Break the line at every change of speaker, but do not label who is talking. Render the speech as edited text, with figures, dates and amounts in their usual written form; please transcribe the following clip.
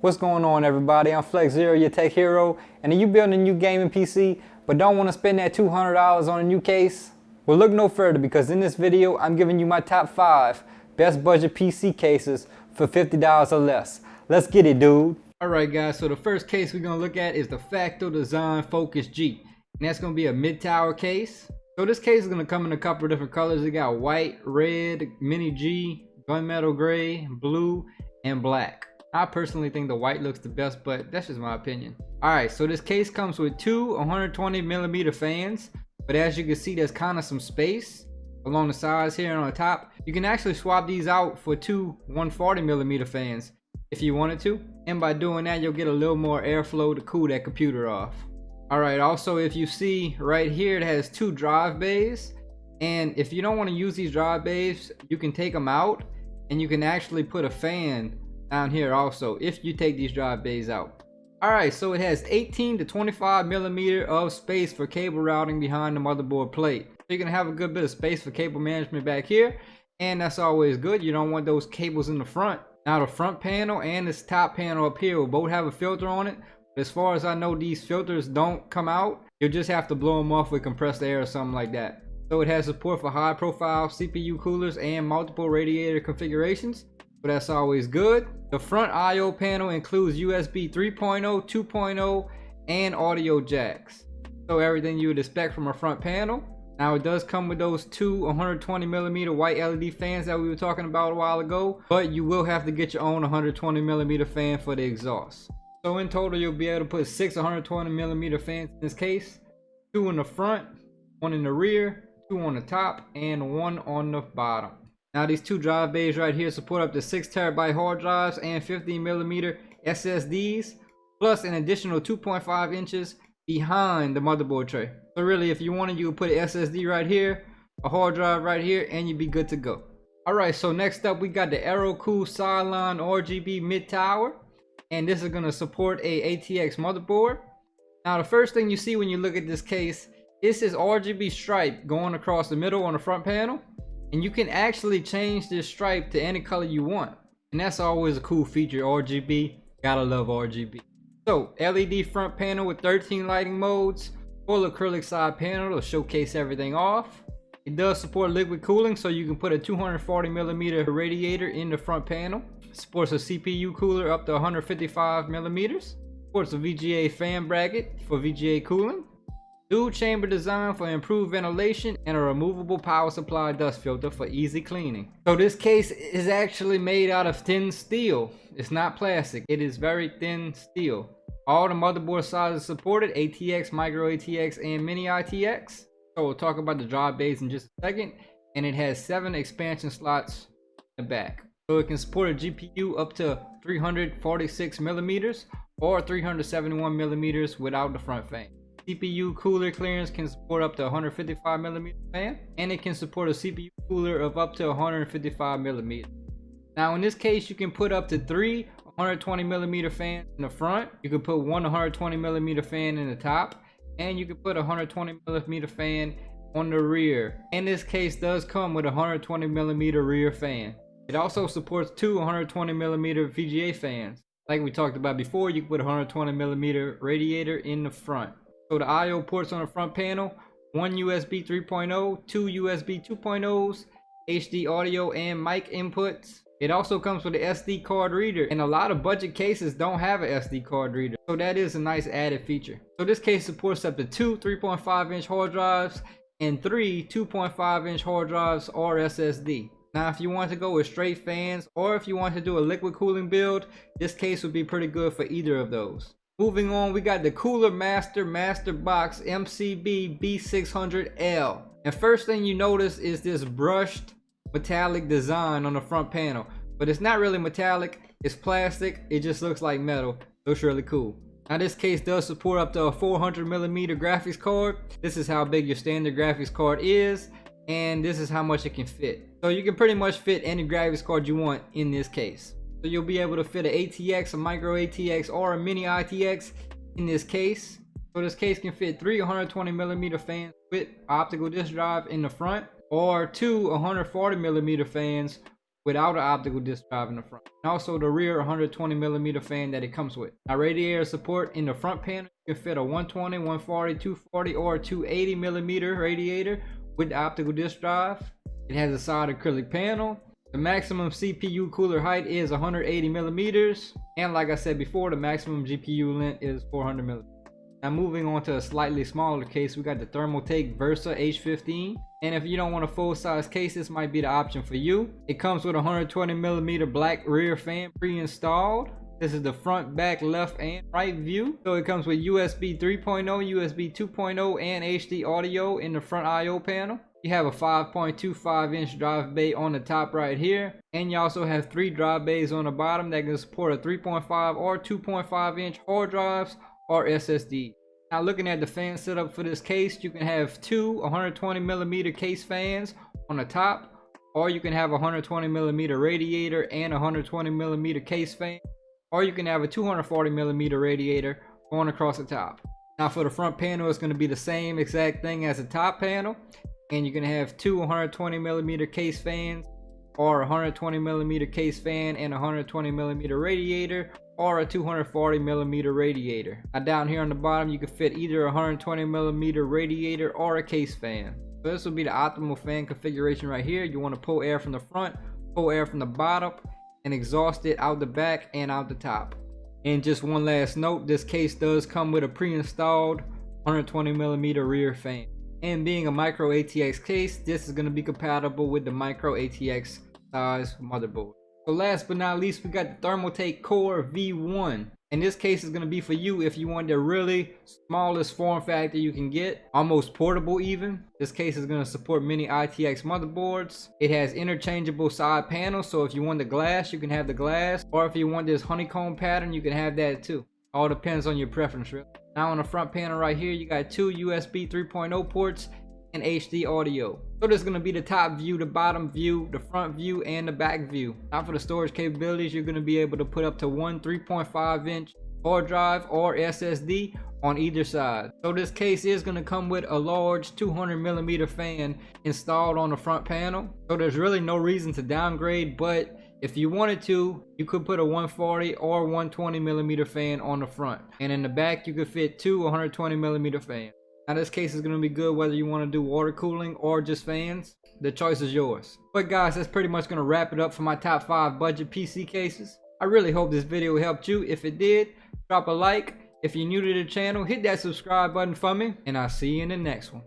What's going on, everybody? I'm FlexZero, your tech hero. And are you building a new gaming PC but don't want to spend that $200 on a new case? Well, look no further, because in this video I'm giving you my top 5 best budget PC cases for $50 or less. Let's get it, dude. Alright guys, so the first case we're going to look at is the Facto Design Focus G. And that's going to be a mid-tower case. So this case is going to come in a couple of different colors. It got white, red, mini G, gunmetal gray, blue, and black. I personally think the white looks the best, but that's just my opinion. Alright, so this case comes with two 120mm fans, but as you can see, there's kind of some space along the sides here and on the top. You can actually swap these out for two 140mm fans if you wanted to, and by doing that you'll get a little more airflow to cool that computer off. Alright, also if you see right here, it has two drive bays, and if you don't want to use these drive bays, you can take them out and you can actually put a fan down here also if you take these drive bays out. Alright, so it has 18 to 25mm of space for cable routing behind the motherboard plate. So you're gonna have a good bit of space for cable management back here, and that's always good. You don't want those cables in the front. Now the front panel and this top panel up here will both have a filter on it, but as far as I know, these filters don't come out. You'll just have to blow them off with compressed air or something like that. So it has support for high profile CPU coolers and multiple radiator configurations, so that's always good. The front I/O panel includes USB 3.0, 2.0, and audio jacks. So everything you would expect from a front panel. Now it does come with those two 120mm white LED fans that we were talking about a while ago, but you will have to get your own 120mm fan for the exhaust. So in total, you'll be able to put 6 120mm fans in this case, 2 in the front, 1 in the rear, 2 on the top, and 1 on the bottom. Now these two drive bays right here support up to 6TB hard drives and 15mm SSDs, plus an additional 2.5 inches behind the motherboard tray. So really, if you wanted, you could put an SSD right here, a hard drive right here, and you'd be good to go. Alright, so next up we got the Aerocool Cylon RGB mid-tower, and this is going to support a ATX motherboard. Now the first thing you see when you look at this case is this RGB stripe going across the middle on the front panel. And you can actually change this stripe to any color you want. And that's always a cool feature, RGB. Gotta love RGB. So, LED front panel with 13 lighting modes. Full acrylic side panel to showcase everything off. It does support liquid cooling, so you can put a 240mm radiator in the front panel. Supports a CPU cooler up to 155mm. Supports a VGA fan bracket for VGA cooling. Dual chamber design for improved ventilation, and a removable power supply dust filter for easy cleaning. So this case is actually made out of thin steel. It's not plastic. It is very thin steel. All the motherboard sizes supported: ATX, micro ATX, and mini ITX. So we'll talk about the drive bays in just a second. And it has 7 expansion slots in the back. So it can support a GPU up to 346mm or 371mm without the front fan. CPU cooler clearance can support up to 155mm fan, and it can support a CPU cooler of up to 155mm. Now in this case, you can put up to 3 120mm fans in the front. You can put one 120mm fan in the top, and you can put a 120mm fan on the rear. And this case does come with a 120mm rear fan. It also supports two 120mm VGA fans. Like we talked about before, you can put a 120mm radiator in the front. So the I/O ports on the front panel: 1 USB 3.0, 2 USB 2.0s, HD audio and mic inputs. It also comes with an SD card reader, and a lot of budget cases don't have an SD card reader, so that is a nice added feature. So this case supports up to 2 3.5-inch hard drives and 3 2.5-inch hard drives or SSD. Now if you want to go with straight fans, or if you want to do a liquid cooling build, this case would be pretty good for either of those. Moving on, we got the Cooler Master Masterbox MCB B600L. And first thing you notice is this brushed metallic design on the front panel. But it's not really metallic, it's plastic, it just looks like metal. Looks really cool. Now this case does support up to a 400mm graphics card. This is how big your standard graphics card is, and this is how much it can fit. So you can pretty much fit any graphics card you want in this case. So you'll be able to fit an ATX, a micro ATX, or a mini ITX in this case. So this case can fit 3 120mm fans with optical disk drive in the front, or 2 140mm fans without an optical disc drive in the front, and also the rear 120mm fan that it comes with. Now, radiator support: in the front panel, you can fit a 120, 140, 240, or a 280mm radiator with the optical disc drive. It has a solid acrylic panel. The maximum CPU cooler height is 180mm, and like I said before, the maximum GPU length is 400mm. Now, moving on to a slightly smaller case, we got the Thermaltake Versa H15. And if you don't want a full-size case, this might be the option for you. It comes with a 120mm black rear fan pre-installed. This is the front, back, left, and right view. So it comes with USB 3.0, USB 2.0, and HD audio in the front I/O panel. You have a 5.25-inch drive bay on the top right here, and you also have 3 drive bays on the bottom that can support a 3.5 or 2.5-inch hard drives or SSD. Now, looking at the fan setup for this case, you can have 2 120mm case fans on the top, or you can have a 120mm radiator and a 120mm case fan, or you can have a 240mm radiator going across the top. Now, for the front panel, it's going to be the same exact thing as the top panel, and you can have 2 120mm case fans, or a 120mm case fan and a 120mm radiator, or a 240mm radiator. Now, down here on the bottom, you can fit either a 120mm radiator or a case fan. So this will be the optimal fan configuration right here. You want to pull air from the front, pull air from the bottom, and exhaust it out the back and out the top. And just one last note, this case does come with a pre-installed 120mm rear fan. And being a micro ATX case, this is going to be compatible with the micro ATX size motherboard. So last but not least, we got the Thermaltake Core V1. And this case is going to be for you if you want the really smallest form factor you can get, almost portable even. This case is going to support many ITX motherboards. It has interchangeable side panels, so if you want the glass, you can have the glass, or if you want this honeycomb pattern, you can have that too. All depends on your preference, really. Now, on the front panel right here, you got 2 USB 3.0 ports and HD audio. So this is going to be the top view, the bottom view, the front view, and the back view. Now, for the storage capabilities, you're going to be able to put up to one 3.5-inch hard drive or SSD on either side. So this case is going to come with a large 200mm fan installed on the front panel. So there's really no reason to downgrade, but if you wanted to, you could put a 140 or 120mm fan on the front. And in the back, you could fit 2 120mm fans. Now, this case is going to be good whether you want to do water cooling or just fans. The choice is yours. But guys, that's pretty much going to wrap it up for my top 5 budget PC cases. I really hope this video helped you. If it did, drop a like. If you're new to the channel, hit that subscribe button for me. And I'll see you in the next one.